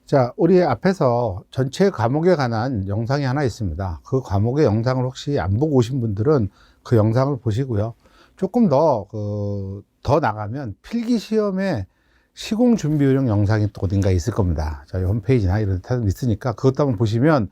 자, 우리 앞에서 전체 과목에 관한 영상이 하나 있습니다. 그 과목의 영상을 혹시 안 보고 오신 분들은 그 영상을 보시고요. 조금 더 나가면 필기시험에 시공 준비 요령 영상이 또 어딘가에 있을 겁니다. 저희 홈페이지나 이런 데 있으니까 그것도 한번 보시면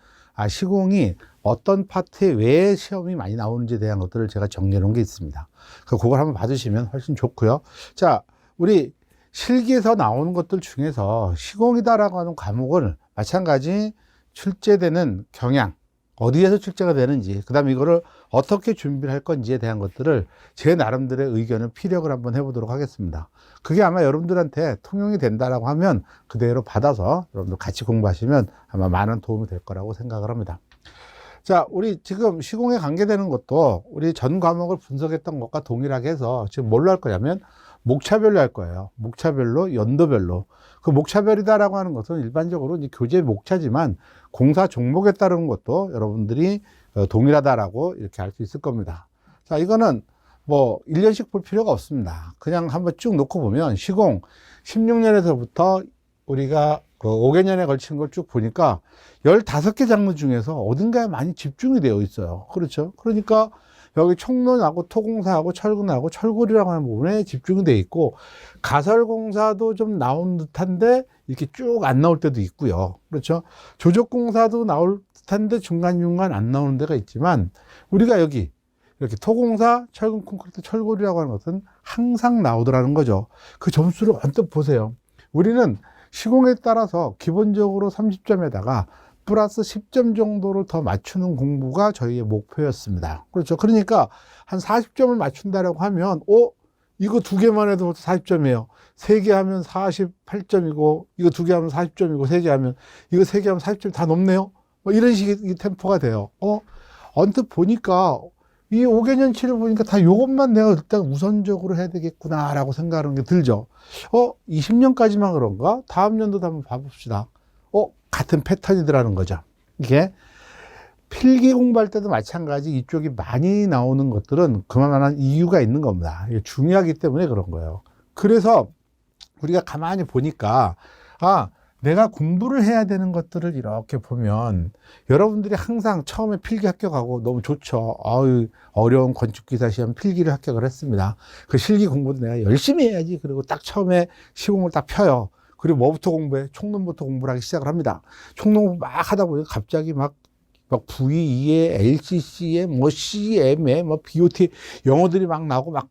시공이 어떤 파트에 왜 시험이 많이 나오는지에 대한 것들을 제가 정리해 놓은 게 있습니다. 그걸 한번 봐주시면 훨씬 좋고요. 자, 우리 실기에서 나오는 것들 중에서 시공이다라고 하는 과목은 마찬가지 출제되는 경향, 어디에서 출제가 되는지, 그 다음에 이거를 어떻게 준비를 할 건지에 대한 것들을 제 나름대로의 의견을 피력을 한번 해보도록 하겠습니다. 그게 아마 여러분들한테 통용이 된다라고 하면 그대로 받아서 여러분들 같이 공부하시면 아마 많은 도움이 될 거라고 생각을 합니다. 자, 우리 지금 시공에 관계되는 것도 우리 전 과목을 분석했던 것과 동일하게 해서 지금 뭘로 할 거냐면 목차별로 할 거예요. 목차별로, 연도별로. 그 목차별이다라고 하는 것은 일반적으로 이제 교재 목차지만 공사 종목에 따른 것도 여러분들이 동일하다라고 이렇게 알 수 있을 겁니다. 자, 이거는 뭐 1년씩 볼 필요가 없습니다. 그냥 한번 쭉 놓고 보면 시공 16년에서부터 우리가 그 5개년에 걸친 걸 쭉 보니까 15개 장르 중에서 어딘가에 많이 집중이 되어 있어요. 그렇죠? 그러니까 여기 총론하고 토공사하고 철근하고 철골이라고 하는 부분에 집중이 되어 있고, 가설공사도 좀 나온 듯한데 이렇게 쭉 안 나올 때도 있고요. 그렇죠? 조적공사도 나올 듯한데 중간중간 안 나오는 데가 있지만, 우리가 여기 이렇게 토공사, 철근, 콘크리트, 철골이라고 하는 것은 항상 나오더라는 거죠. 그 점수를 언뜻 보세요. 우리는 시공에 따라서 기본적으로 30점에다가 플러스 10점 정도를 더 맞추는 공부가 저희의 목표였습니다. 그렇죠. 그러니까 한 40점을 맞춘다라고 하면, 이거 2개만 해도 40점이에요. 3개 하면 48점이고, 이거 2개 하면 40점이고, 3개 하면, 이거 3개 하면 40점 다 넘네요. 뭐 이런 식의 템포가 돼요. 언뜻 보니까, 이 5개년치를 보니까 다 요것만 내가 일단 우선적으로 해야 되겠구나라고 생각하는 게 들죠. 20년까지만 그런가? 다음 년도도 한번 봐봅시다. 같은 패턴이더라는 거죠. 이게 필기 공부할 때도 마찬가지 이쪽이 많이 나오는 것들은 그만한 이유가 있는 겁니다. 이게 중요하기 때문에 그런 거예요. 그래서 우리가 가만히 보니까 내가 공부를 해야 되는 것들을 이렇게 보면 여러분들이 항상 처음에 필기 합격하고 너무 좋죠. 어려운 건축기사 시험 필기를 합격을 했습니다. 그 실기 공부도 내가 열심히 해야지. 그리고 딱 처음에 시공을 딱 펴요. 그리고 뭐부터 공부해? 총론부터 공부를 하기 시작을 합니다. 총론 공부 막 하다 보니 갑자기 막 VE에 LCC에 뭐 CM에 뭐 BOT 영어들이 막 나오고 막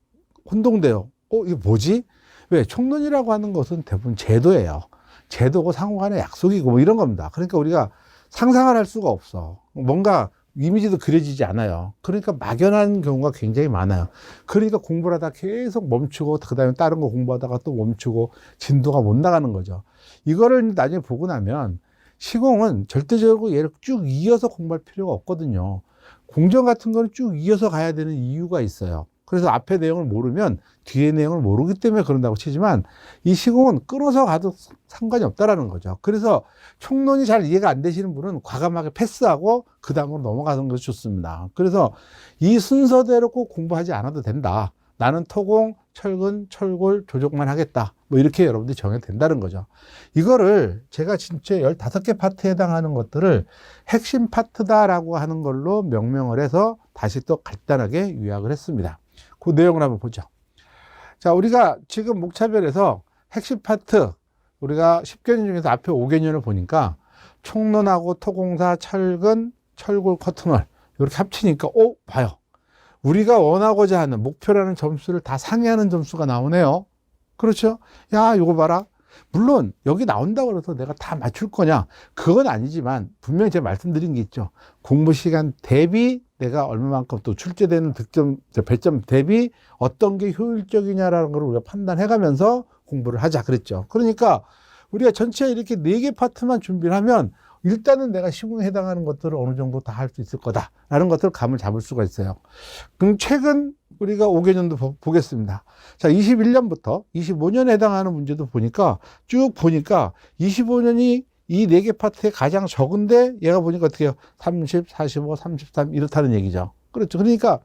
혼동돼요. 이게 뭐지? 왜? 총론이라고 하는 것은 대부분 제도예요. 제도고 상호간의 약속이고 뭐 이런 겁니다. 그러니까 우리가 상상을 할 수가 없어. 뭔가 이미지도 그려지지 않아요. 그러니까 막연한 경우가 굉장히 많아요. 그러니까 공부를 하다 계속 멈추고 그 다음에 다른 거 공부하다가 또 멈추고 진도가 못 나가는 거죠. 이거를 나중에 보고 나면 시공은 절대적으로 얘를 쭉 이어서 공부할 필요가 없거든요. 공정 같은 거는 쭉 이어서 가야 되는 이유가 있어요. 그래서 앞에 내용을 모르면 뒤에 내용을 모르기 때문에 그런다고 치지만 이 시공은 끊어서 가도 상관이 없다라는 거죠. 그래서 총론이 잘 이해가 안 되시는 분은 과감하게 패스하고 그 다음으로 넘어가는 것이 좋습니다. 그래서 이 순서대로 꼭 공부하지 않아도 된다. 나는 토공, 철근, 철골, 조적만 하겠다. 뭐 이렇게 여러분들이 정해도 된다는 거죠. 이거를 제가 진짜 15개 파트에 해당하는 것들을 핵심 파트다라고 하는 걸로 명명을 해서 다시 또 간단하게 요약을 했습니다. 그 내용을 한번 보죠. 자, 우리가 지금 목차별에서 핵심 파트, 우리가 10개년 중에서 앞에 5개년을 보니까 총론하고 토공사, 철근, 철골, 커튼월 이렇게 합치니까 봐요. 우리가 원하고자 하는 목표라는 점수를 다 상회하는 점수가 나오네요. 그렇죠? 야, 이거 봐라. 물론 여기 나온다고 해서 내가 다 맞출 거냐? 그건 아니지만 분명히 제가 말씀드린 게 있죠. 공부 시간 대비 내가 얼마만큼 또 출제되는 득점, 배점 대비 어떤 게 효율적이냐라는 걸 우리가 판단해 가면서 공부를 하자 그랬죠. 그러니까 우리가 전체 이렇게 4개 파트만 준비를 하면 일단은 내가 시공에 해당하는 것들을 어느 정도 다 할 수 있을 거다라는 것들을 감을 잡을 수가 있어요. 그럼 최근 우리가 5개년도 보겠습니다. 자, 21년부터 25년에 해당하는 문제도 보니까 쭉 보니까 25년이 이 4개 파트에 가장 적은데 얘가 보니까 어떻게 해요? 30, 45, 33 이렇다는 얘기죠. 그렇죠. 그러니까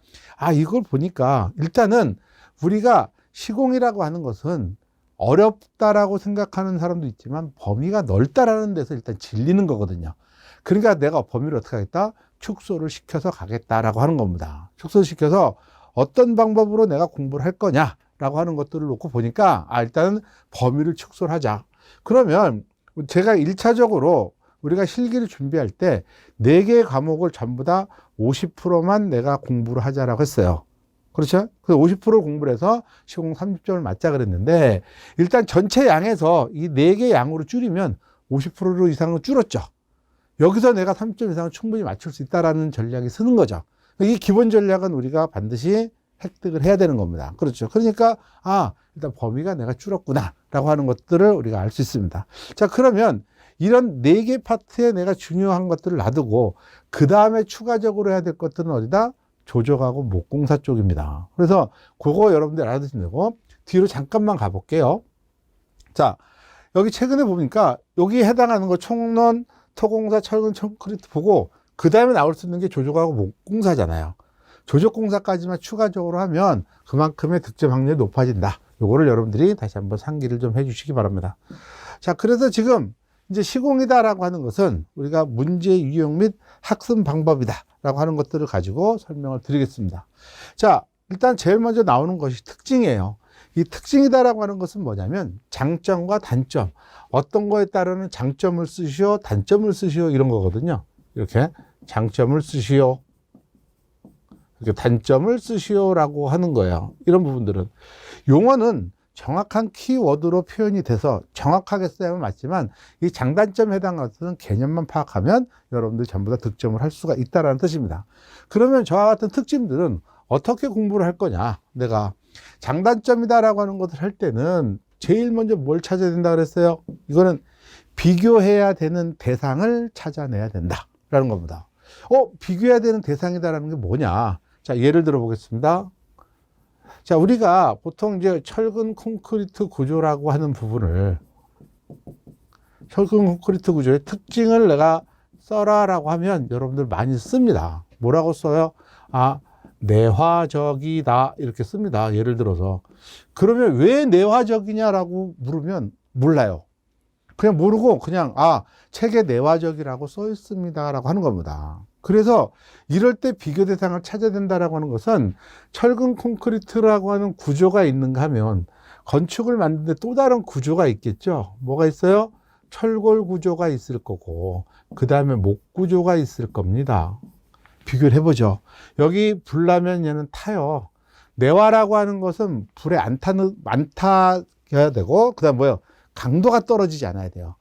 이걸 보니까 일단은 우리가 시공이라고 하는 것은 어렵다라고 생각하는 사람도 있지만 범위가 넓다라는 데서 일단 질리는 거거든요. 그러니까 내가 범위를 어떻게 하겠다? 축소를 시켜서 가겠다라고 하는 겁니다. 축소를 시켜서 어떤 방법으로 내가 공부를 할 거냐라고 하는 것들을 놓고 보니까 일단은 범위를 축소를 하자. 그러면 제가 1차적으로 우리가 실기를 준비할 때 4개의 과목을 전부 다 50%만 내가 공부를 하자라고 했어요. 그렇죠? 그래서 50% 공부를 해서 시공 30점을 맞자 그랬는데 일단 전체 양에서 이 4개 양으로 줄이면 50% 이상은 줄었죠. 여기서 내가 30점 이상은 충분히 맞출 수 있다라는 전략이 쓰는 거죠. 이 기본 전략은 우리가 반드시 획득을 해야 되는 겁니다. 그렇죠. 그러니까 일단 범위가 내가 줄었구나라고 하는 것들을 우리가 알 수 있습니다. 자, 그러면 이런 4개 파트에 내가 중요한 것들을 놔두고 그 다음에 추가적으로 해야 될 것들은 어디다? 조적하고 목공사 쪽입니다. 그래서 그거 여러분들 알아두시면 되고 뒤로 잠깐만 가볼게요. 자, 여기 최근에 보니까 여기 해당하는 거 총론, 토공사, 철근, 콘크리트 보고 그 다음에 나올 수 있는 게 조적하고 목공사잖아요. 조적공사까지만 추가적으로 하면 그만큼의 득점 확률이 높아진다. 요거를 여러분들이 다시 한번 상기를 좀 해주시기 바랍니다. 자, 그래서 지금 이제 시공이다라고 하는 것은 우리가 문제 유형 및 학습 방법이다라고 하는 것들을 가지고 설명을 드리겠습니다. 자, 일단 제일 먼저 나오는 것이 특징이에요. 이 특징이다라고 하는 것은 뭐냐면 장점과 단점, 어떤 거에 따르는 장점을 쓰시오, 단점을 쓰시오 이런 거거든요. 이렇게 장점을 쓰시오, 이렇게 단점을 쓰시오라고 하는 거예요. 이런 부분들은 용어는 정확한 키워드로 표현이 돼서 정확하게 써야만 맞지만 이 장단점에 해당하는 개념만 파악하면 여러분들이 전부 다 득점을 할 수가 있다는 뜻입니다. 그러면 저와 같은 특징들은 어떻게 공부를 할 거냐? 내가 장단점이다라고 하는 것을 할 때는 제일 먼저 뭘 찾아야 된다 그랬어요? 이거는 비교해야 되는 대상을 찾아내야 된다라는 겁니다. 비교해야 되는 대상이다라는 게 뭐냐? 자, 예를 들어 보겠습니다. 자, 우리가 보통 이제 철근 콘크리트 구조라고 하는 부분을 철근 콘크리트 구조의 특징을 내가 써라라고 하면 여러분들 많이 씁니다. 뭐라고 써요? 내화적이다 이렇게 씁니다. 예를 들어서 그러면 왜 내화적이냐라고 물으면 몰라요. 그냥 모르고 그냥 책에 내화적이라고 써 있습니다라고 하는 겁니다. 그래서 이럴 때 비교 대상을 찾아야 된다라고 하는 것은 철근 콘크리트라고 하는 구조가 있는가 하면 건축을 만드는데 또 다른 구조가 있겠죠. 뭐가 있어요? 철골 구조가 있을 거고 그 다음에 목 구조가 있을 겁니다. 비교를 해보죠. 여기 불 나면 얘는 타요. 내화라고 하는 것은 불에 안 타야 되고 그 다음 뭐예요? 강도가 떨어지지 않아야 돼요.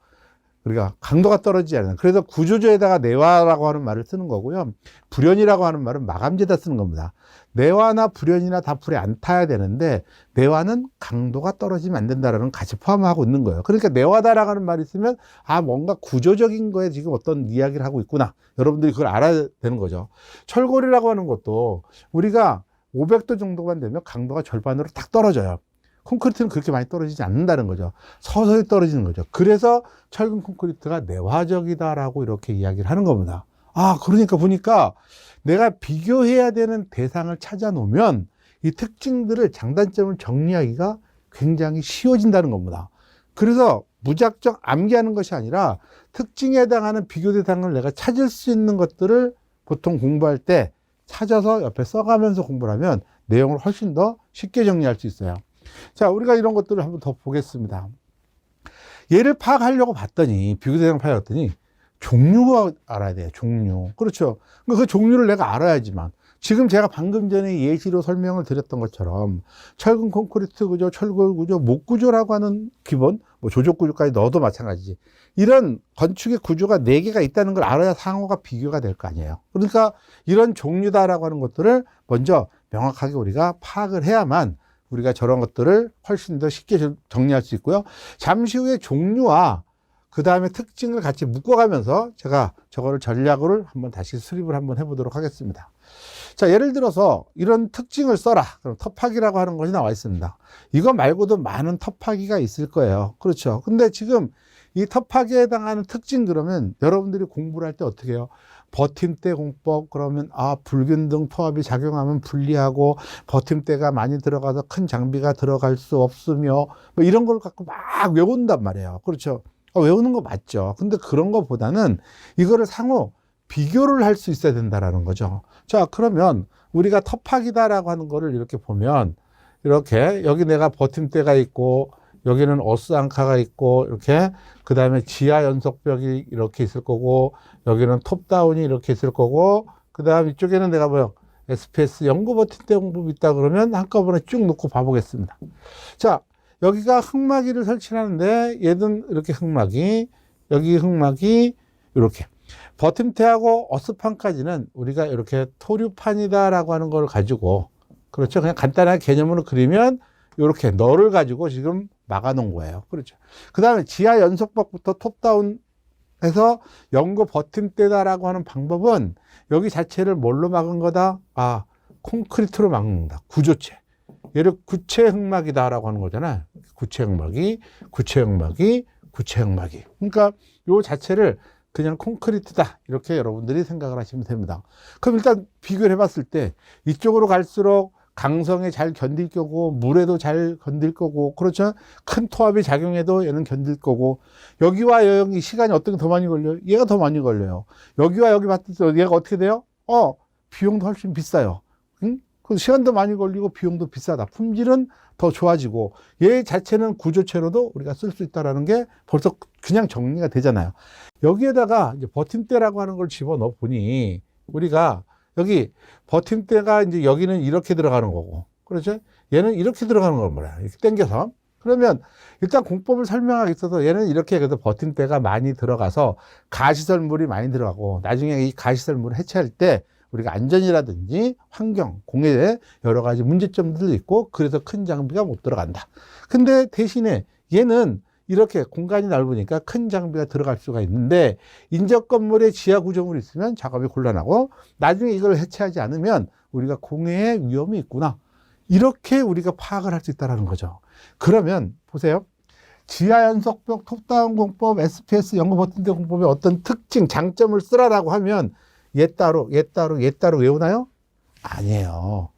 우리가 강도가 떨어지지 않아요. 그래서 구조조에다가 내화라고 하는 말을 쓰는 거고요. 불연이라고 하는 말은 마감재에다 쓰는 겁니다. 내화나 불연이나 다 불에 안 타야 되는데 내화는 강도가 떨어지면 안 된다라는 같이 포함하고 있는 거예요. 그러니까 내화다라고 하는 말이 있으면 뭔가 구조적인 거에 지금 어떤 이야기를 하고 있구나. 여러분들이 그걸 알아야 되는 거죠. 철골이라고 하는 것도 우리가 500도 정도만 되면 강도가 절반으로 딱 떨어져요. 콘크리트는 그렇게 많이 떨어지지 않는다는 거죠. 서서히 떨어지는 거죠. 그래서 철근 콘크리트가 내화적이다라고 이렇게 이야기를 하는 겁니다. 그러니까 보니까 내가 비교해야 되는 대상을 찾아 놓으면 이 특징들을 장단점을 정리하기가 굉장히 쉬워진다는 겁니다. 그래서 무작정 암기하는 것이 아니라 특징에 해당하는 비교 대상을 내가 찾을 수 있는 것들을 보통 공부할 때 찾아서 옆에 써가면서 공부를 하면 내용을 훨씬 더 쉽게 정리할 수 있어요. 자, 우리가 이런 것들을 한번 더 보겠습니다. 얘를 파악하려고 봤더니, 비교대상 파악했더니, 종류가 알아야 돼요, 종류. 그렇죠. 그 종류를 내가 알아야지만. 지금 제가 방금 전에 예시로 설명을 드렸던 것처럼, 철근 콘크리트 구조, 철골 구조, 목 구조라고 하는 기본, 조적 구조까지 넣어도 마찬가지지. 이런 건축의 구조가 4개가 있다는 걸 알아야 상호가 비교가 될 거 아니에요. 그러니까 이런 종류다라고 하는 것들을 먼저 명확하게 우리가 파악을 해야만 우리가 저런 것들을 훨씬 더 쉽게 정리할 수 있고요. 잠시 후에 종류와 그 다음에 특징을 같이 묶어가면서 제가 저거를 전략으로 한번 다시 수립을 한번 해보도록 하겠습니다. 자, 예를 들어서 이런 특징을 써라. 그럼 터파기라고 하는 것이 나와 있습니다. 이거 말고도 많은 터파기가 있을 거예요. 그렇죠. 근데 지금 이 터파기에 해당하는 특징 그러면 여러분들이 공부를 할 때 어떻게 해요? 버팀대 공법 그러면 불균등 토합이 작용하면 불리하고 버팀대가 많이 들어가서 큰 장비가 들어갈 수 없으며 뭐 이런 걸 갖고 막 외운단 말이에요. 그렇죠? 외우는 거 맞죠. 근데 그런 것보다는 이거를 상호 비교를 할 수 있어야 된다라는 거죠. 자, 그러면 우리가 터팍이다라고 하는 거를 이렇게 보면 이렇게 여기 내가 버팀대가 있고 여기는 어스앙카가 있고 이렇게 그 다음에 지하 연속벽이 이렇게 있을 거고 여기는 톱다운이 이렇게 있을 거고 그 다음 이쪽에는 내가 뭐요 SPS 연구 버팀대 공법이 있다 그러면 한꺼번에 쭉 놓고 봐보겠습니다. 자, 여기가 흙막이를 설치하는데 얘는 이렇게 흙막이 여기 흙막이 이렇게 버팀대하고 어스판까지는 우리가 이렇게 토류판이다라고 하는 걸 가지고 그렇죠. 그냥 간단하게 개념으로 그리면 이렇게 너를 가지고 지금 막아놓은 거예요. 그렇죠. 그 다음에 지하 연속벽부터 톱다운 해서 연구 버팀대다라고 하는 방법은 여기 자체를 뭘로 막은 거다? 콘크리트로 막는 거다. 구조체. 얘를 구체 흙막이다라고 하는 거잖아요. 구체 흙막이. 그러니까 요 자체를 그냥 콘크리트다. 이렇게 여러분들이 생각을 하시면 됩니다. 그럼 일단 비교를 해봤을 때 이쪽으로 갈수록 강성에 잘 견딜 거고 물에도 잘 견딜 거고 그렇죠. 큰 토합이 작용해도 얘는 견딜 거고 여기와 여기 시간이 어떤 게 더 많이 걸려요? 얘가 더 많이 걸려요. 여기와 여기 봤을 때 얘가 어떻게 돼요? 비용도 훨씬 비싸요. 응? 그 시간도 많이 걸리고 비용도 비싸다. 품질은 더 좋아지고 얘 자체는 구조체로도 우리가 쓸 수 있다라는 게 벌써 그냥 정리가 되잖아요. 여기에다가 이제 버팀대라고 하는 걸 집어넣어 보니 우리가 여기 버팀대가 이제 여기는 이렇게 들어가는 거고 그렇죠? 얘는 이렇게 들어가는 걸 뭐야? 이렇게 당겨서 그러면 일단 공법을 설명하기 있어서 얘는 이렇게 그래서 버팀대가 많이 들어가서 가시설물이 많이 들어가고 나중에 이 가시설물을 해체할 때 우리가 안전이라든지 환경, 공해에 여러 가지 문제점들도 있고 그래서 큰 장비가 못 들어간다. 근데 대신에 얘는 이렇게 공간이 넓으니까 큰 장비가 들어갈 수가 있는데 인접 건물에 지하 구조물이 있으면 작업이 곤란하고 나중에 이걸 해체하지 않으면 우리가 공해의 위험이 있구나. 이렇게 우리가 파악을 할 수 있다는 거죠. 그러면 보세요. 지하 연속벽, 톱다운 공법, SPS 연구 버팀대 공법의 어떤 특징, 장점을 쓰라라고 하면 얘 따로 외우나요? 아니에요.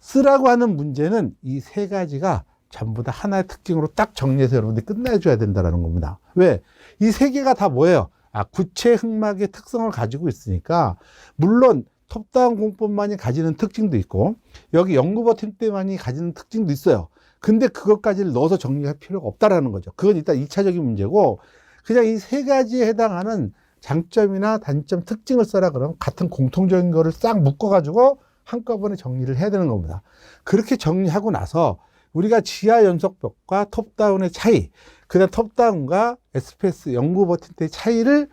쓰라고 하는 문제는 이 세 가지가 전부 다 하나의 특징으로 딱 정리해서 여러분들이 끝내줘야 된다는 겁니다. 왜? 이 세 개가 다 뭐예요? 구체 흙막의 특성을 가지고 있으니까 물론 톱다운 공법만이 가지는 특징도 있고 여기 연구 버팀대만이 가지는 특징도 있어요. 근데 그것까지를 넣어서 정리할 필요가 없다라는 거죠. 그건 일단 2차적인 문제고 그냥 이 세 가지에 해당하는 장점이나 단점, 특징을 써라 그러면 같은 공통적인 거를 싹 묶어가지고 한꺼번에 정리를 해야 되는 겁니다. 그렇게 정리하고 나서 우리가 지하 연속벽과 톱다운의 차이, 그 다음 톱다운과 SPS 연구 버팀대의 차이를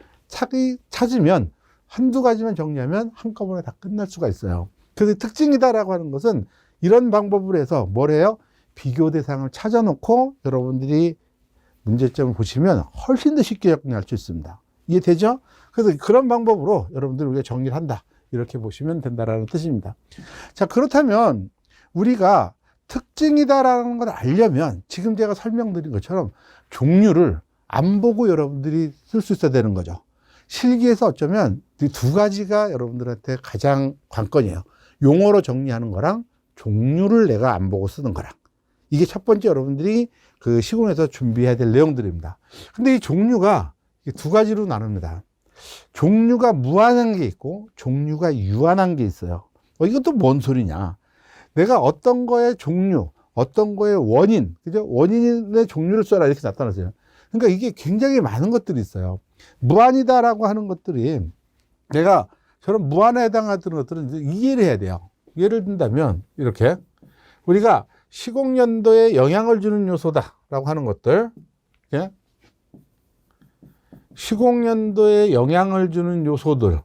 찾으면 한두 가지만 정리하면 한꺼번에 다 끝날 수가 있어요. 그래서 특징이다라고 하는 것은 이런 방법으로 해서 뭘 해요? 비교 대상을 찾아놓고 여러분들이 문제점을 보시면 훨씬 더 쉽게 접근할 수 있습니다. 이해되죠? 그래서 그런 방법으로 여러분들이 우리가 정리를 한다. 이렇게 보시면 된다라는 뜻입니다. 자, 그렇다면 우리가 특징이다라는 걸 알려면 지금 제가 설명드린 것처럼 종류를 안 보고 여러분들이 쓸 수 있어야 되는 거죠. 실기에서 어쩌면 이 두 가지가 여러분들한테 가장 관건이에요. 용어로 정리하는 거랑 종류를 내가 안 보고 쓰는 거랑. 이게 첫 번째 여러분들이 그 시공에서 준비해야 될 내용들입니다. 근데 이 종류가 두 가지로 나눕니다. 종류가 무한한 게 있고 종류가 유한한 게 있어요. 이것도 뭔 소리냐. 내가 어떤 거의 종류, 어떤 거의 원인, 그죠? 원인의 종류를 써라 이렇게 나타났어요. 그러니까 이게 굉장히 많은 것들이 있어요. 무한이다라고 하는 것들이 내가 저런 무한에 해당하는 것들은 이해를 해야 돼요. 예를 든다면 이렇게 우리가 시공연도에 영향을 주는 요소다라고 하는 것들, 예? 시공연도에 영향을 주는 요소들,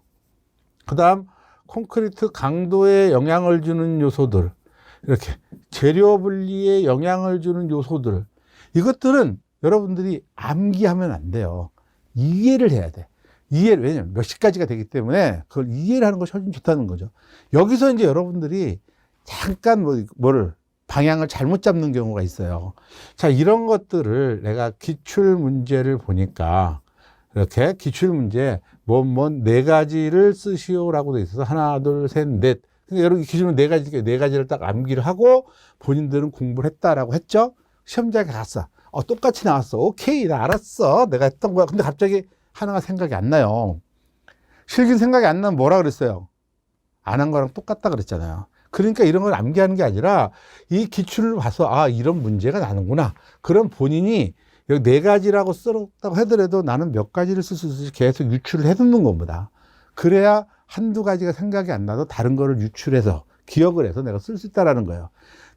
그 다음 콘크리트 강도에 영향을 주는 요소들, 이렇게 재료 분리에 영향을 주는 요소들, 이것들은 여러분들이 암기하면 안 돼요. 이해를 해야 돼. 이해를, 왜냐면 몇십 가지가 되기 때문에 그걸 이해를 하는 것이 훨씬 좋다는 거죠. 여기서 이제 여러분들이 잠깐 뭐를 방향을 잘못 잡는 경우가 있어요. 자, 이런 것들을 내가 기출 문제를 보니까 이렇게 기출문제 네 가지를 쓰시오라고 돼 있어서 하나, 둘, 셋, 넷. 근데 여러 기출은 네 가지, 네 가지를 딱 암기를 하고 본인들은 공부를 했다라고 했죠. 시험장에 갔어. 똑같이 나왔어. 오케이, 나 알았어. 내가 했던 거야. 근데 갑자기 하나가 생각이 안 나요. 실기 생각이 안 나면 뭐라 그랬어요? 안 한 거랑 똑같다 그랬잖아요. 그러니까 이런 걸 암기하는 게 아니라 이 기출을 봐서 이런 문제가 나는구나. 그럼 본인이 여기 네 가지라고 썼다고 하더라도 나는 몇 가지를 쓸 수 있을지 계속 유출을 해두는 겁니다. 그래야 한두 가지가 생각이 안 나도 다른 거를 유출해서 기억을 해서 내가 쓸 수 있다는 거예요.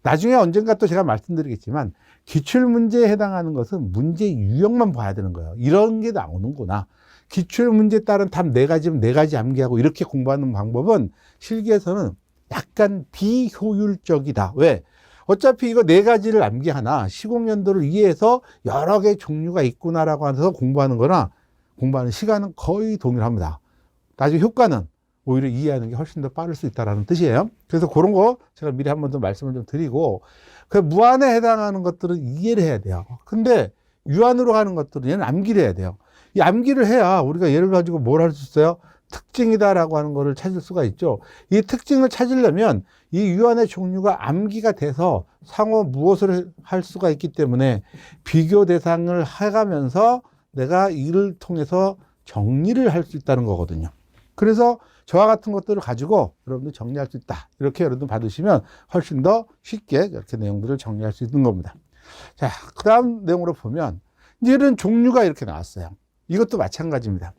나중에 언젠가 또 제가 말씀드리겠지만 기출문제에 해당하는 것은 문제 유형만 봐야 되는 거예요. 이런 게 나오는구나. 기출문제에 따른 답 네 가지면 네 가지 암기하고 이렇게 공부하는 방법은 실기에서는 약간 비효율적이다. 왜? 어차피 이거 네 가지를 암기하나 시공연도를 이해해서 여러 개의 종류가 있구나라고 해서 공부하는 거나 공부하는 시간은 거의 동일합니다. 나중에 효과는 오히려 이해하는 게 훨씬 더 빠를 수 있다는 뜻이에요. 그래서 그런 거 제가 미리 한 번 더 말씀을 좀 드리고, 그 무한에 해당하는 것들은 이해를 해야 돼요. 근데 유한으로 가는 것들은 얘는 암기를 해야 돼요. 이 암기를 해야 우리가 얘를 가지고 뭘 할 수 있어요? 특징이다라고 하는 거를 찾을 수가 있죠. 이 특징을 찾으려면 이 유한의 종류가 암기가 돼서 상호 무엇을 할 수가 있기 때문에 비교 대상을 해가면서 내가 이를 통해서 정리를 할 수 있다는 거거든요. 그래서 저와 같은 것들을 가지고 여러분들 정리할 수 있다. 이렇게 여러분들 받으시면 훨씬 더 쉽게 이렇게 내용들을 정리할 수 있는 겁니다. 자, 그 다음 내용으로 보면 이제 이런 종류가 이렇게 나왔어요. 이것도 마찬가지입니다.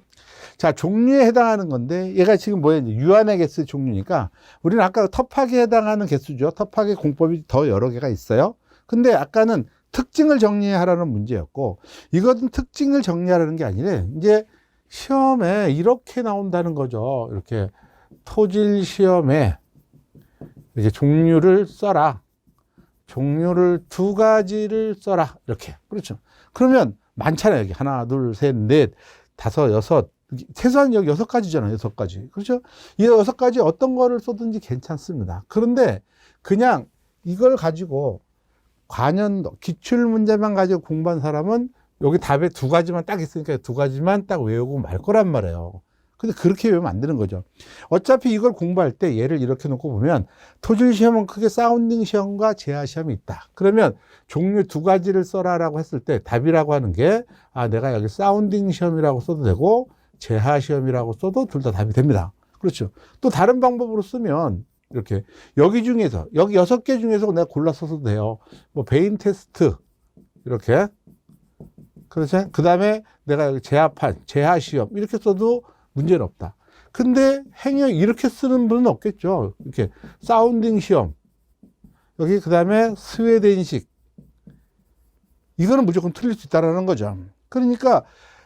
자, 종류에 해당하는 건데 얘가 지금 뭐예요? 유한의 개수 종류니까 우리는 아까 터프하게 해당하는 개수죠. 터프하게 공법이 더 여러 개가 있어요. 근데 아까는 특징을 정리하라는 문제였고 이것은 특징을 정리하라는 게 아니라 이제 시험에 이렇게 나온다는 거죠. 이렇게 토질 시험에 이렇게 종류를 써라. 종류를 두 가지를 써라. 이렇게. 그렇죠. 그러면 많잖아요. 여기 하나, 둘, 셋, 넷, 다섯, 여섯. 최소한 여기 6가지잖아요. 6가지. 그렇죠? 이 6가지 어떤 거를 써든지 괜찮습니다. 그런데 그냥 이걸 가지고 관연도, 기출문제만 가지고 공부한 사람은 여기 답에 두 가지만 딱 있으니까 두 가지만 딱 외우고 말 거란 말이에요. 근데 그렇게 외우면 안 되는 거죠. 어차피 이걸 공부할 때 얘를 이렇게 놓고 보면 토질 시험은 크게 사운딩 시험과 제하 시험이 있다. 그러면 종류 두 가지를 써라라고 했을 때 답이라고 하는 게 내가 여기 사운딩 시험이라고 써도 되고 제하 시험이라고 써도 둘 다 답이 됩니다. 그렇죠. 또 다른 방법으로 쓰면 이렇게 여기 중에서 여기 6개 중에서 내가 골라 써도 돼요. 뭐 베인 테스트 이렇게. 그렇죠. 그 다음에 내가 여기 제하 시험 이렇게 써도 문제는 없다. 근데 행여 이렇게 쓰는 분은 없겠죠. 이렇게 사운딩 시험 여기 그 다음에 스웨덴식 이거는 무조건 틀릴 수 있다는 거죠. 그러니까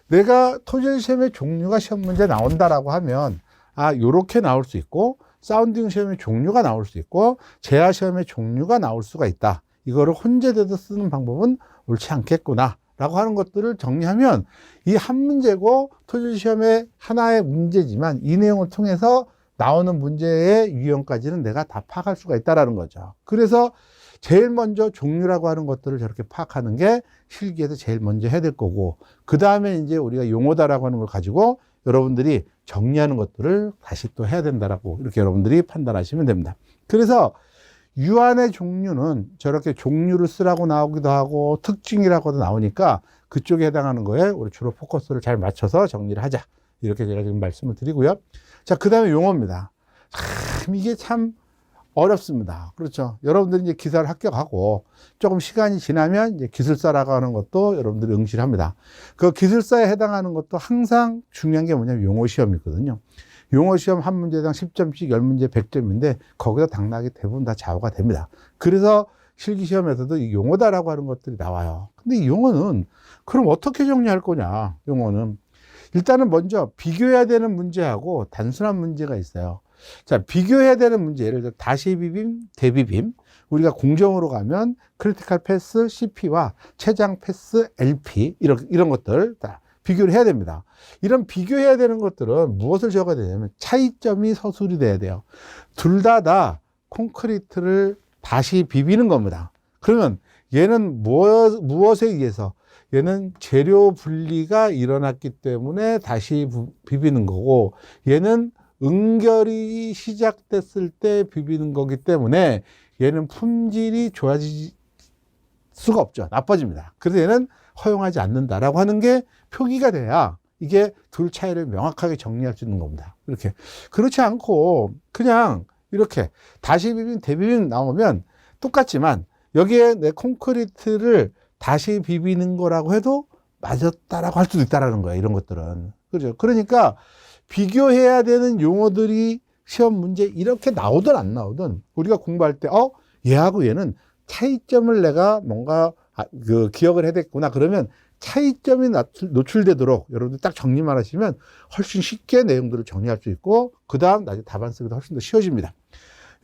내가 토질 시험의 종류가 시험 문제 나온다라고 하면 요렇게 나올 수 있고 사운딩 시험의 종류가 나올 수 있고 제하 시험의 종류가 나올 수가 있다. 이거를 혼재돼서 쓰는 방법은 옳지 않겠구나 라고 하는 것들을 정리하면 이 한 문제고 토질 시험의 하나의 문제지만 이 내용을 통해서 나오는 문제의 유형까지는 내가 다 파악할 수가 있다는 거죠. 그래서 제일 먼저 종류라고 하는 것들을 저렇게 파악하는 게 실기에서 제일 먼저 해야 될 거고 그 다음에 이제 우리가 용어다라고 하는 걸 가지고 여러분들이 정리하는 것들을 다시 또 해야 된다라고 이렇게 여러분들이 판단하시면 됩니다. 그래서 유한의 종류는 저렇게 종류를 쓰라고 나오기도 하고 특징이라고도 나오니까 그쪽에 해당하는 거에 우리 주로 포커스를 잘 맞춰서 정리를 하자. 이렇게 제가 지금 말씀을 드리고요. 자, 그 다음에 용어입니다. 이게 참 어렵습니다. 그렇죠. 여러분들이 이제 기사를 합격하고 조금 시간이 지나면 이제 기술사라고 하는 것도 여러분들이 응시를 합니다. 그 기술사에 해당하는 것도 항상 중요한 게 뭐냐면 용어 시험이거든요. 용어 시험 한 문제당 10점씩 10문제 100점인데 거기서 당락이 대부분 다 좌우가 됩니다. 그래서 실기 시험에서도 이 용어다라고 하는 것들이 나와요. 근데 이 용어는 그럼 어떻게 정리할 거냐? 용어는 일단은 먼저 비교해야 되는 문제하고 단순한 문제가 있어요. 자, 비교해야 되는 문제, 예를 들어 다시 비빔, 대비빔. 우리가 공정으로 가면 크리티컬 패스 CP와 최장 패스 LP 이런 것들 다 비교를 해야 됩니다. 이런 비교해야 되는 것들은 무엇을 적어야 되냐면 차이점이 서술이 돼야 돼요. 둘 다 콘크리트를 다시 비비는 겁니다. 그러면 얘는 무엇에 의해서 얘는 재료 분리가 일어났기 때문에 다시 비비는 거고, 얘는 응결이 시작됐을 때 비비는 거기 때문에 얘는 품질이 좋아질 수가 없죠. 나빠집니다. 그래서 얘는 허용하지 않는다라고 하는 게 표기가 돼야 이게 둘 차이를 명확하게 정리할 수 있는 겁니다. 이렇게. 그렇지 않고 그냥 이렇게 다시 비빔, 대비빔 나오면 똑같지만 여기에 내 콘크리트를 다시 비비는 거라고 해도 맞았다라고 할 수도 있다라는 거예요. 이런 것들은. 그죠? 그러니까 비교해야 되는 용어들이 시험 문제 이렇게 나오든 안 나오든 우리가 공부할 때, 얘하고 얘는 차이점을 내가 뭔가 기억을 해야 되겠구나. 그러면 차이점이 노출되도록 여러분들 딱 정리만 하시면 훨씬 쉽게 내용들을 정리할 수 있고, 그 다음 나중에 답안 쓰기도 훨씬 더 쉬워집니다.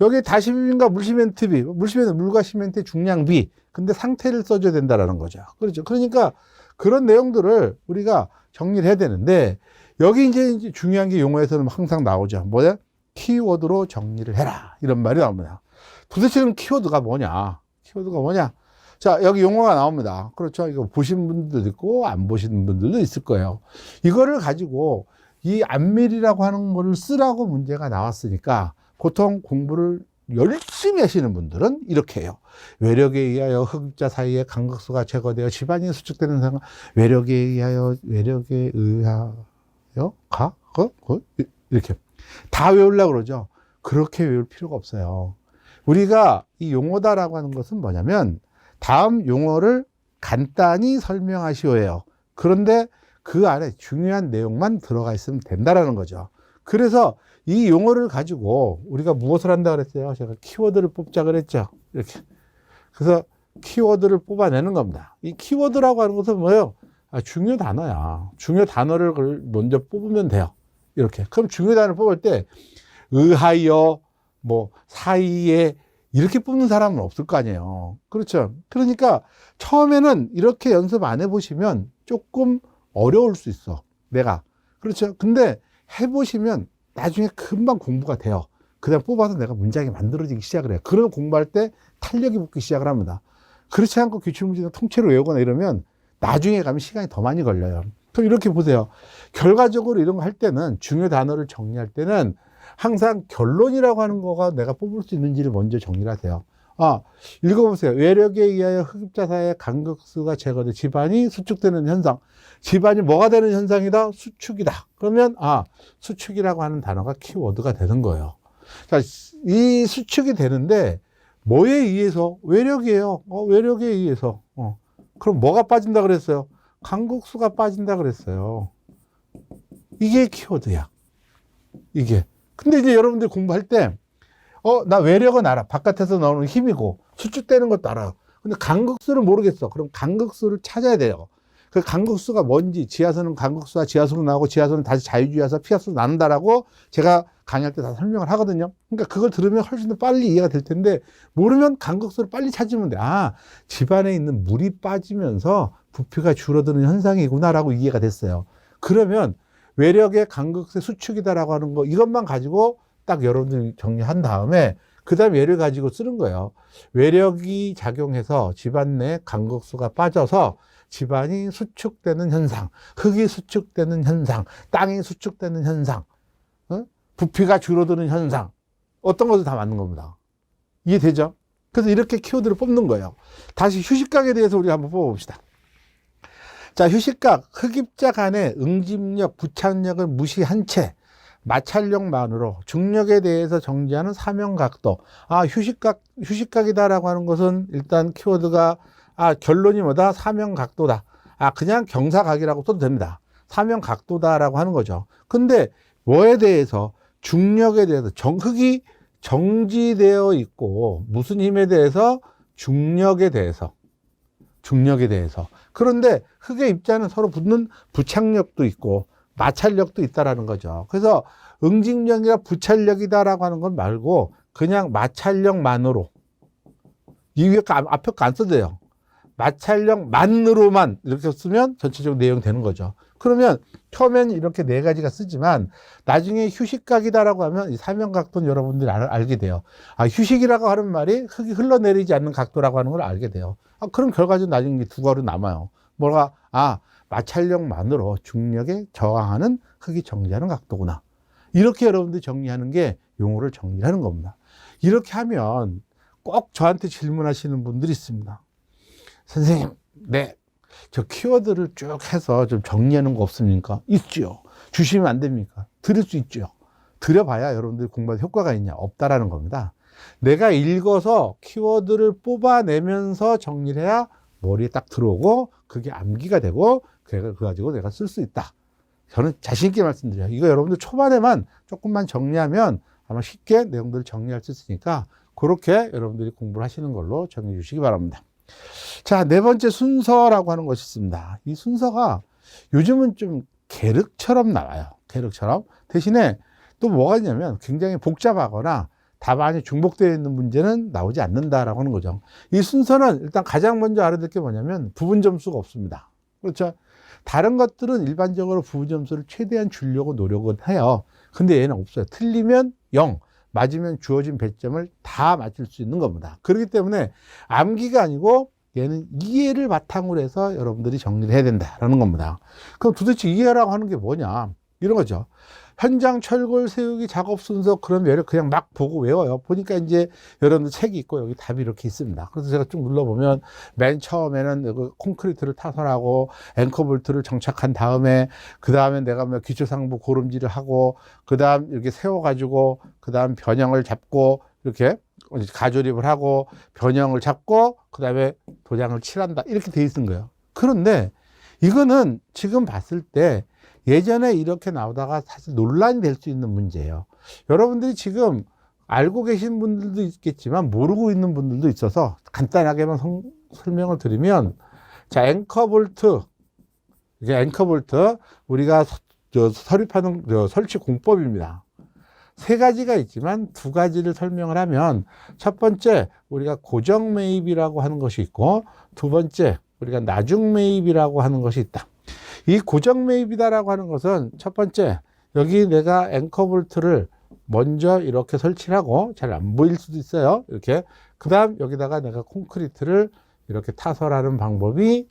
여기 다시 비빔과 물시멘트비, 물시멘트 물과 시멘트의 중량비, 근데 상태를 써줘야 된다라는 거죠. 그렇죠. 그러니까 그런 내용들을 우리가 정리를 해야 되는데, 여기 이제 중요한 게 용어에서는 항상 나오죠. 뭐냐? 키워드로 정리를 해라. 이런 말이 나옵니다. 도대체 그럼 키워드가 뭐냐? 키워드가 뭐냐? 자, 여기 용어가 나옵니다. 그렇죠. 이거 보신 분들도 있고, 안 보신 분들도 있을 거예요. 이거를 가지고 이 안밀이라고 하는 거를 쓰라고 문제가 나왔으니까, 보통 공부를 열심히 하시는 분들은 이렇게 해요. 외력에 의하여 흡입자 사이에 간극수가 제거되어 집안이 수축되는 상황, 외력에 의하여 이렇게 다 외우려고 그러죠. 그렇게 외울 필요가 없어요. 우리가 이 용어다라고 하는 것은 뭐냐면, 다음 용어를 간단히 설명하시오예요. 그런데 그 안에 중요한 내용만 들어가 있으면 된다라는 거죠. 그래서 이 용어를 가지고 우리가 무엇을 한다 그랬어요? 제가 키워드를 뽑자 그랬죠. 이렇게. 그래서 키워드를 뽑아내는 겁니다. 이 키워드라고 하는 것은 뭐예요? 중요 단어야. 중요 단어를 먼저 뽑으면 돼요. 이렇게. 그럼 중요 단어를 뽑을 때 의하여, 사이에 이렇게 뽑는 사람은 없을 거 아니에요. 그렇죠. 그러니까 처음에는 이렇게 연습 안 해보시면 조금 어려울 수 있어. 내가. 그렇죠. 근데 해보시면 나중에 금방 공부가 돼요. 그냥 뽑아서 내가 문장이 만들어지기 시작을 해요. 그러면 공부할 때 탄력이 붙기 시작을 합니다. 그렇지 않고 기출문제를 통째로 외우거나 이러면 나중에 가면 시간이 더 많이 걸려요. 그럼 이렇게 보세요. 결과적으로 이런 거 할 때는, 중요 단어를 정리할 때는 항상 결론이라고 하는 거가 내가 뽑을 수 있는지를 먼저 정리를 하세요. 읽어보세요. 외력에 의하여 흡입자 사이의 간극수가 제거돼 집안이 수축되는 현상. 집안이 뭐가 되는 현상이다? 수축이다. 그러면 수축이라고 하는 단어가 키워드가 되는 거예요. 자, 이 수축이 되는데 뭐에 의해서? 외력이에요. 외력에 의해서. 그럼 뭐가 빠진다 그랬어요? 간극수가 빠진다 그랬어요. 이게 키워드야. 이게. 근데 이제 여러분들 공부할 때, 나 외력은 알아. 바깥에서 나오는 힘이고, 수축되는 것도 알아. 근데 간극수를 모르겠어. 그럼 간극수를 찾아야 돼요. 그 간극수가 뭔지, 지하수는 간극수와 지하수로 나오고, 지하수는 다시 자유주의와서 피하수로 나눈다라고 제가 강의할 때 다 설명을 하거든요. 그러니까 그걸 들으면 훨씬 더 빨리 이해가 될 텐데, 모르면 간극수를 빨리 찾으면 돼. 집안에 있는 물이 빠지면서 부피가 줄어드는 현상이구나라고 이해가 됐어요. 그러면 외력의 간극수의 수축이다라고 하는 거, 이것만 가지고 딱 여러분들이 정리한 다음에 그 다음 예를 가지고 쓰는 거예요. 외력이 작용해서 집안 내 간극수가 빠져서 집안이 수축되는 현상, 흙이 수축되는 현상, 땅이 수축되는 현상, 부피가 줄어드는 현상, 어떤 것도 다 맞는 겁니다. 이해되죠? 그래서 이렇게 키워드를 뽑는 거예요. 다시 휴식각에 대해서 우리가 한번 뽑아봅시다. 자, 휴식각, 흡입자 간의 응집력, 부착력을 무시한 채 마찰력만으로 중력에 대해서 정지하는 사면각도. 휴식각이다라고 하는 것은 일단 키워드가, 결론이 뭐다? 사면각도다. 그냥 경사각이라고 써도 됩니다. 사면각도다라고 하는 거죠. 근데 뭐에 대해서? 중력에 대해서. 흙이 정지되어 있고, 무슨 힘에 대해서? 중력에 대해서. 그런데 흙의 입자는 서로 붙는 부착력도 있고 마찰력도 있다라는 거죠. 그래서 응집력이나 부착력이다라고 하는 건 말고 그냥 마찰력만으로, 이 위에 앞에 거 안 써도 돼요. 마찰력만으로만 이렇게 쓰면 전체적으로 내용이 되는 거죠. 그러면 처음엔 이렇게 네 가지가 쓰지만 나중에 휴식각이다라고 하면 이 사면각도는 여러분들이 알게 돼요. 휴식이라고 하는 말이 흙이 흘러내리지 않는 각도라고 하는 걸 알게 돼요. 그럼 결과적으로 나중에 두 가로 남아요. 뭐가, 마찰력만으로 중력에 저항하는 흙이 정지하는 각도구나. 이렇게 여러분들이 정리하는 게 용어를 정리하는 겁니다. 이렇게 하면 꼭 저한테 질문하시는 분들이 있습니다. 선생님, 네, 저 키워드를 쭉 해서 좀 정리하는 거 없습니까? 있죠. 주시면 안 됩니까? 드릴 수 있죠. 드려봐야 여러분들이 공부할 효과가 있냐? 없다라는 겁니다. 내가 읽어서 키워드를 뽑아내면서 정리를 해야 머리에 딱 들어오고 그게 암기가 되고 그거 가지고 내가 쓸 수 있다. 저는 자신 있게 말씀드려요. 이거 여러분들 초반에만 조금만 정리하면 아마 쉽게 내용들을 정리할 수 있으니까 그렇게 여러분들이 공부를 하시는 걸로 정리해 주시기 바랍니다. 자, 네 번째 순서라고 하는 것이 있습니다. 이 순서가 요즘은 좀 계륵처럼 나와요. 계륵처럼. 대신에 또 뭐가 있냐면 굉장히 복잡하거나 답안이 중복되어 있는 문제는 나오지 않는다라고 하는 거죠. 이 순서는 일단 가장 먼저 알아둘 게 뭐냐면 부분 점수가 없습니다. 그렇죠? 다른 것들은 일반적으로 부분 점수를 최대한 주려고 노력은 해요. 근데 얘는 없어요. 틀리면 0, 맞으면 주어진 배점을 다 맞출 수 있는 겁니다. 그렇기 때문에 암기가 아니고 얘는 이해를 바탕으로 해서 여러분들이 정리를 해야 된다라는 겁니다. 그럼 도대체 이해라고 하는 게 뭐냐? 이런 거죠. 현장 철골 세우기 작업 순서, 그러면 그냥 막 보고 외워요. 보니까 이제 여러분들 책이 있고 여기 답이 이렇게 있습니다. 그래서 제가 쭉 눌러보면 맨 처음에는 콘크리트를 타설하고 앵커볼트를 정착한 다음에 그 다음에 내가 뭐 기초상부 고름질을 하고 그 다음 이렇게 세워가지고 그 다음 변형을 잡고 이렇게 가조립을 하고 변형을 잡고 그 다음에 도장을 칠한다. 이렇게 돼 있는 거예요. 그런데 이거는 지금 봤을 때 예전에 이렇게 나오다가 사실 논란이 될 수 있는 문제예요. 여러분들이 지금 알고 계신 분들도 있겠지만 모르고 있는 분들도 있어서 간단하게만 설명을 드리면, 자, 앵커볼트, 이게 앵커볼트 우리가 설립하는 설치 공법입니다. 세 가지가 있지만 두 가지를 설명을 하면, 첫 번째 우리가 고정 매입이라고 하는 것이 있고, 두 번째 우리가 나중 매입이라고 하는 것이 있다. 이 고정 매입이다라고 하는 것은 첫 번째, 여기 내가 앵커볼트를 먼저 이렇게 설치를 하고, 잘 안 보일 수도 있어요. 이렇게. 그 다음 여기다가 내가 콘크리트를 이렇게 타설하는 방법이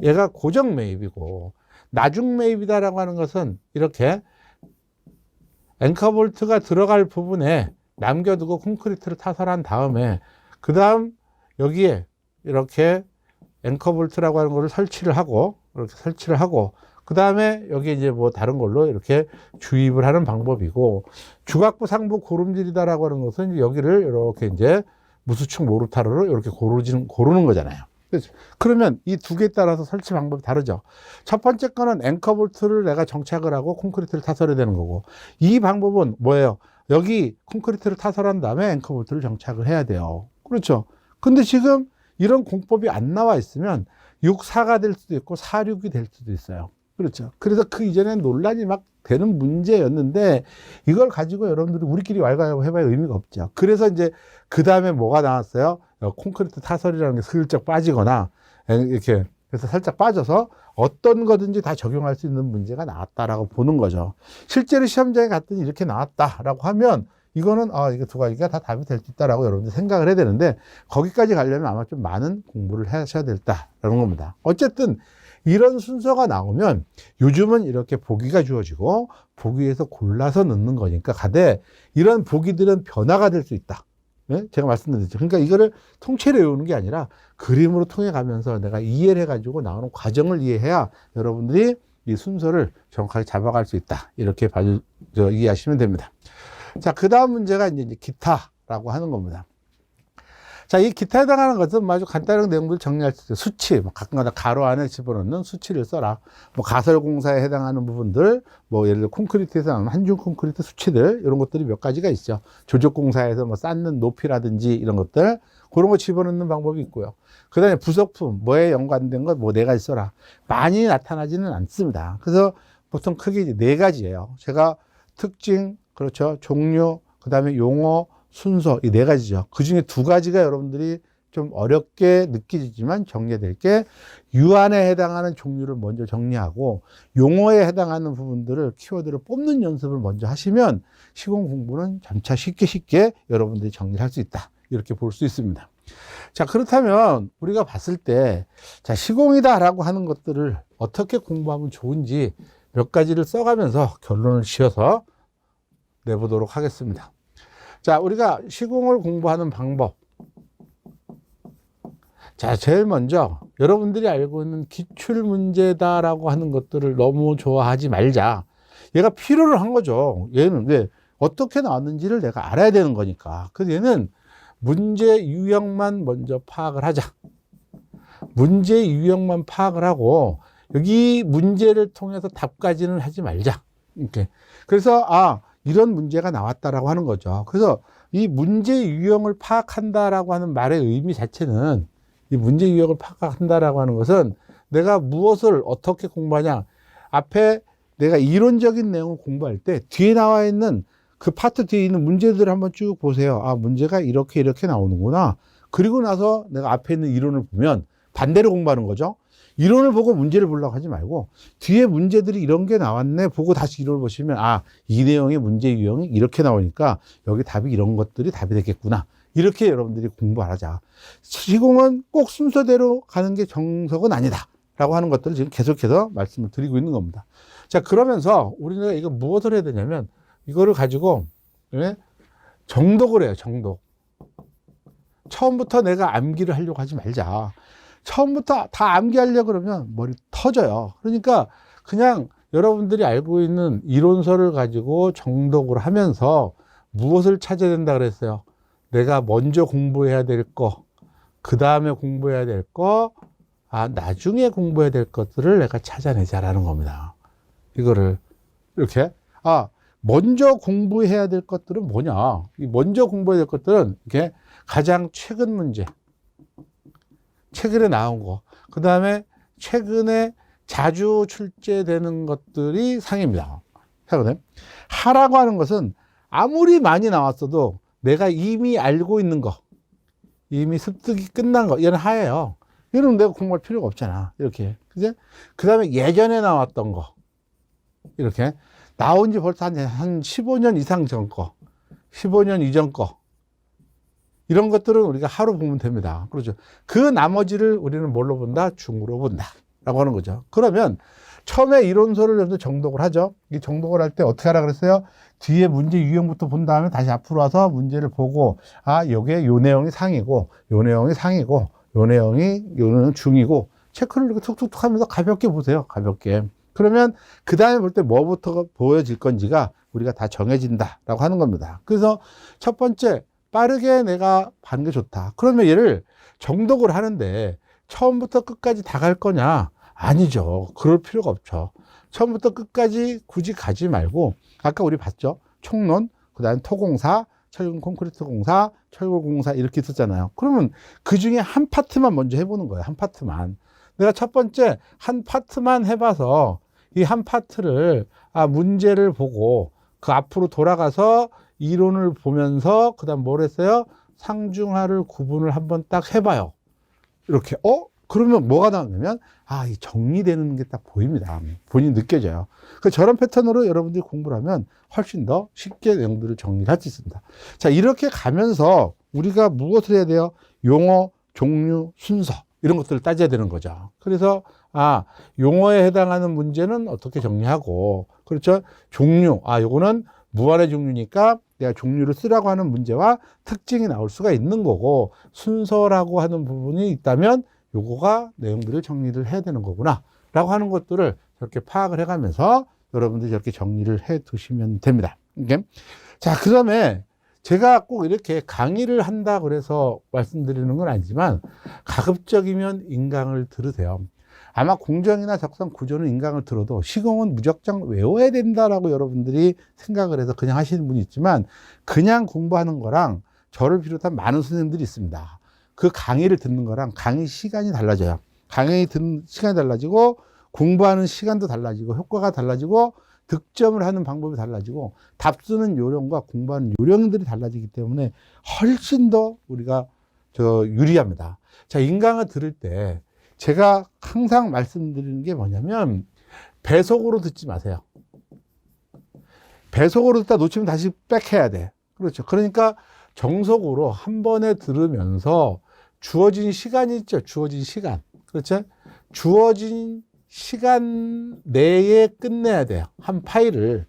얘가 고정 매입이고, 나중 매입이다라고 하는 것은 이렇게 앵커볼트가 들어갈 부분에 남겨두고 콘크리트를 타설한 다음에 그 다음 여기에 이렇게 앵커볼트라고 하는 것을 설치를 하고, 이렇게 설치를 하고, 그 다음에 여기 이제 뭐 다른 걸로 이렇게 주입을 하는 방법이고, 주각부 상부 고름질이다라고 하는 것은 여기를 이렇게 이제 무수축 모르타르로 이렇게 고르는 거잖아요. 그러면 이 두 개에 따라서 설치 방법이 다르죠. 첫 번째 거는 앵커볼트를 내가 정착을 하고 콘크리트를 타설해야 되는 거고, 이 방법은 뭐예요? 여기 콘크리트를 타설한 다음에 앵커볼트를 정착을 해야 돼요. 그렇죠. 근데 지금 이런 공법이 안 나와 있으면 6-4가 될 수도 있고 4-6이 될 수도 있어요. 그렇죠. 그래서 그 이전에 논란이 막 되는 문제였는데, 이걸 가지고 여러분들이 우리끼리 왈가왈부 해봐야 의미가 없죠. 그래서 이제 그 다음에 뭐가 나왔어요? 콘크리트 타설이라는 게 슬쩍 빠지거나 이렇게 그래서 살짝 빠져서 어떤 거든지 다 적용할 수 있는 문제가 나왔다라고 보는 거죠. 실제로 시험장에 갔더니 이렇게 나왔다라고 하면 이거는 이거 두 가지가 다 답이 될 수 있다라고 여러분들 생각을 해야 되는데, 거기까지 가려면 아마 좀 많은 공부를 하셔야 된다라는 겁니다. 어쨌든 이런 순서가 나오면 요즘은 이렇게 보기가 주어지고 보기에서 골라서 넣는 거니까 가되, 이런 보기들은 변화가 될 수 있다. 네? 제가 말씀드렸죠. 그러니까 이거를 통째로 외우는 게 아니라 그림으로 통해 가면서 내가 이해를 해가지고 나오는 과정을 이해해야 여러분들이 이 순서를 정확하게 잡아갈 수 있다. 이렇게 이해하시면 됩니다. 자, 그 다음 문제가 이제 기타라고 하는 겁니다. 자, 이 기타에 해당하는 것은 아주 간단한 내용들을 정리할 수 있어요. 수치, 가끔가다 가로 안에 집어넣는 수치를 써라. 가설공사에 해당하는 부분들, 예를 들어 콘크리트에서 나오는 한중 콘크리트 수치들, 이런 것들이 몇 가지가 있죠. 조적공사에서 쌓는 높이라든지 이런 것들, 그런 거 집어넣는 방법이 있고요. 그 다음에 부속품, 뭐에 연관된 것, 네 가지 써라. 많이 나타나지는 않습니다. 그래서 보통 크게 이제 4가지예요. 제가 특징, 그렇죠. 종류, 그 다음에 용어, 순서, 이 4가지죠. 그 중에 2가지가 여러분들이 좀 어렵게 느끼지만 정리해야 될 게, 유안에 해당하는 종류를 먼저 정리하고 용어에 해당하는 부분들을 키워드를 뽑는 연습을 먼저 하시면 시공 공부는 점차 쉽게 여러분들이 정리할 수 있다. 이렇게 볼 수 있습니다. 자, 그렇다면 우리가 봤을 때, 자, 시공이다라고 하는 것들을 어떻게 공부하면 좋은지 몇 가지를 써가면서 결론을 지어서 내보도록 하겠습니다. 자, 우리가 시공을 공부하는 방법. 자, 제일 먼저 여러분들이 알고 있는 기출문제다라고 하는 것들을 너무 좋아하지 말자. 얘가 필요를 한 거죠. 얘는 왜 어떻게 나왔는지를 내가 알아야 되는 거니까. 그래서 얘는 문제 유형만 먼저 파악을 하자. 문제 유형만 파악을 하고 여기 문제를 통해서 답까지는 하지 말자. 이렇게. 그래서 이런 문제가 나왔다라고 하는 거죠. 그래서 이 문제 유형을 파악한다라고 하는 말의 의미 자체는 이 문제 유형을 파악한다라고 하는 것은 내가 무엇을 어떻게 공부하냐. 앞에 내가 이론적인 내용을 공부할 때 뒤에 나와 있는 그 파트 뒤에 있는 문제들을 한번 쭉 보세요. 문제가 이렇게 나오는구나. 그리고 나서 내가 앞에 있는 이론을 보면 반대로 공부하는 거죠. 이론을 보고 문제를 보려고 하지 말고 뒤에 문제들이 이런 게 나왔네 보고 다시 이론을 보시면 이 내용의 문제 유형이 이렇게 나오니까 여기 답이 이런 것들이 답이 되겠구나. 이렇게 여러분들이 공부하자. 시공은 꼭 순서대로 가는 게 정석은 아니다 라고 하는 것들을 지금 계속해서 말씀을 드리고 있는 겁니다. 자, 그러면서 우리가 이거 무엇을 해야 되냐면 이거를 가지고 정독을 해요. 정독. 처음부터 내가 암기를 하려고 하지 말자. 처음부터 다 암기하려고 그러면 머리 터져요. 그러니까 그냥 여러분들이 알고 있는 이론서를 가지고 정독을 하면서 무엇을 찾아야 된다 그랬어요? 내가 먼저 공부해야 될 거, 그 다음에 공부해야 될 거, 나중에 공부해야 될 것들을 내가 찾아내자라는 겁니다. 이거를 이렇게 먼저 공부해야 될 것들은 뭐냐? 먼저 공부해야 될 것들은 이렇게 가장 최근 문제, 최근에 나온 거, 그 다음에 최근에 자주 출제되는 것들이 상입니다. 최근에 하라고 하는 것은 아무리 많이 나왔어도 내가 이미 알고 있는 거, 이미 습득이 끝난 거, 이건 하예요. 이러면 내가 공부할 필요가 없잖아. 이렇게. 그죠? 그 다음에 예전에 나왔던 거, 이렇게. 나온 지 벌써 한 15년 이상 전 거, 15년 이전 거, 이런 것들은 우리가 하루 보면 됩니다. 그렇죠. 그 나머지를 우리는 뭘로 본다? 중으로 본다. 라고 하는 거죠. 그러면 처음에 이론서를 먼저 정독을 하죠. 이 정독을 할 때 어떻게 하라 그랬어요? 뒤에 문제 유형부터 본 다음에 다시 앞으로 와서 문제를 보고, 요게 요 내용이 상이고, 요 내용이 상이고, 요 내용은 중이고, 체크를 이렇게 툭툭툭 하면서 가볍게 보세요. 가볍게. 그러면 그 다음에 볼 때 뭐부터 보여질 건지가 우리가 다 정해진다라고 하는 겁니다. 그래서 첫 번째, 빠르게 내가 하는 게 좋다. 그러면 얘를 정독을 하는데 처음부터 끝까지 다 갈 거냐? 아니죠. 그럴 필요가 없죠. 처음부터 끝까지 굳이 가지 말고 아까 우리 봤죠? 총론, 그 다음에 토공사, 철근 콘크리트 공사, 철골 공사 이렇게 있었잖아요. 그러면 그 중에 한 파트만 먼저 해보는 거예요. 한 파트만. 내가 첫 번째 한 파트만 해봐서 이 한 파트를 문제를 보고 그 앞으로 돌아가서 이론을 보면서 그 다음 뭘 했어요? 상중하를 구분을 한번 딱 해봐요. 이렇게 그러면 뭐가 나오냐면 이 정리되는 게 딱 보입니다. 본인이 느껴져요. 그 저런 패턴으로 여러분들이 공부를 하면 훨씬 더 쉽게 내용들을 정리할 수 있습니다. 자, 이렇게 가면서 우리가 무엇을 해야 돼요? 용어, 종류, 순서 이런 것들을 따져야 되는 거죠. 그래서 용어에 해당하는 문제는 어떻게 정리하고, 그렇죠? 종류, 요거는 무한의 종류니까 내가 종류를 쓰라고 하는 문제와 특징이 나올 수가 있는 거고, 순서라고 하는 부분이 있다면 요거가 내용들을 정리를 해야 되는 거구나 라고 하는 것들을 저렇게 파악을 해가면서 여러분들이 저렇게 정리를 해 두시면 됩니다. 이렇게. 자, 그 다음에 제가 꼭 이렇게 강의를 한다 그래서 말씀드리는 건 아니지만 가급적이면 인강을 들으세요. 아마 공정이나 적성 구조는 인강을 들어도 시공은 무작정 외워야 된다라고 여러분들이 생각을 해서 그냥 하시는 분이 있지만 그냥 공부하는 거랑 저를 비롯한 많은 선생님들이 있습니다. 그 강의를 듣는 거랑 강의 시간이 달라져요. 강의 듣는 시간이 달라지고 공부하는 시간도 달라지고 효과가 달라지고 득점을 하는 방법이 달라지고 답 쓰는 요령과 공부하는 요령들이 달라지기 때문에 훨씬 더 우리가 유리합니다. 자, 인강을 들을 때 제가 항상 말씀드리는 게 뭐냐면 배속으로 듣지 마세요. 배속으로 듣다 놓치면 다시 백해야 돼. 그렇죠. 그러니까 정석으로 한 번에 들으면서 주어진 시간이 있죠. 주어진 시간. 그렇죠? 주어진 시간 내에 끝내야 돼요. 한 파일을.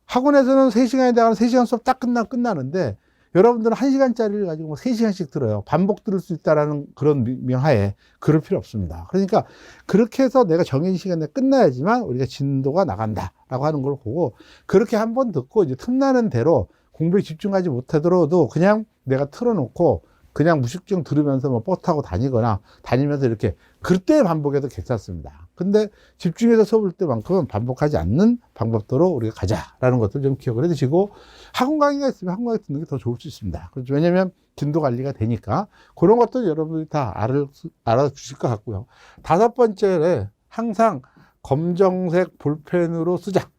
학원에서는 3시간에 대한 3시간 수업 딱 끝나는데 여러분들은 1시간짜리를 가지고 3시간씩 들어요. 반복 들을 수 있다라는 그런 명하에 그럴 필요 없습니다. 그러니까 그렇게 해서 내가 정해진 시간에 끝나야지만 우리가 진도가 나간다라고 하는 걸 보고 그렇게 한 번 듣고 이제 틈나는 대로 공부에 집중하지 못하더라도 그냥 내가 틀어놓고 그냥 무식증 들으면서 뭐 버스 타고 다니면서 이렇게 그때 반복해도 괜찮습니다. 근데 집중해서 수업을 때만큼은 반복하지 않는 방법대로 우리가 가자라는 것들 좀 기억을 해 두시고 학원 강의가 있으면 학원 강의 듣는 게 더 좋을 수 있습니다. 그렇죠. 왜냐면 진도 관리가 되니까 그런 것들 여러분이 다 알아주실 것 같고요. 5번째에 항상 검정색 볼펜으로 쓰자.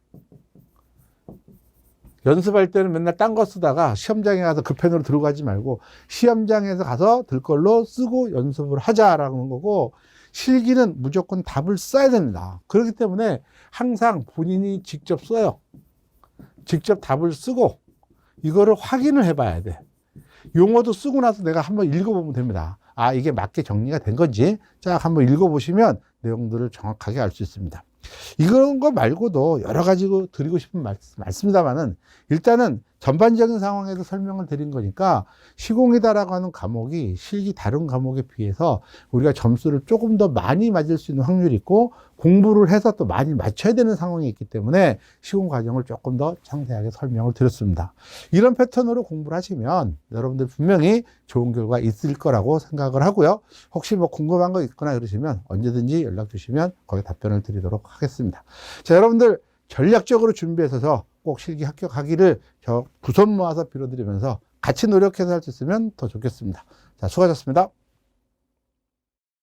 연습할 때는 맨날 딴 거 쓰다가 시험장에 가서 그 펜으로 들고 가지 말고 시험장에서 가서 들 걸로 쓰고 연습을 하자라는 거고 실기는 무조건 답을 써야 됩니다. 그렇기 때문에 항상 본인이 직접 써요. 직접 답을 쓰고 이거를 확인을 해봐야 돼. 용어도 쓰고 나서 내가 한번 읽어보면 됩니다. 아, 이게 맞게 정리가 된 건지 쫙 한번 읽어보시면 내용들을 정확하게 알 수 있습니다. 이런 거 말고도 여러 가지 드리고 싶은 말씀 많습니다만은 일단은 전반적인 상황에서 설명을 드린 거니까 시공이다라고 하는 과목이 실기 다른 과목에 비해서 우리가 점수를 조금 더 많이 맞을 수 있는 확률이 있고 공부를 해서 또 많이 맞춰야 되는 상황이 있기 때문에 시공 과정을 조금 더 상세하게 설명을 드렸습니다. 이런 패턴으로 공부를 하시면 여러분들 분명히 좋은 결과 있을 거라고 생각을 하고요. 혹시 뭐 궁금한 거 있거나 그러시면 언제든지 연락 주시면 거기에 답변을 드리도록 하겠습니다. 자, 여러분들 전략적으로 준비해서 꼭 실기 합격하기를 저 두 손 모아서 빌어드리면서 같이 노력해서 할 수 있으면 더 좋겠습니다. 자, 수고하셨습니다.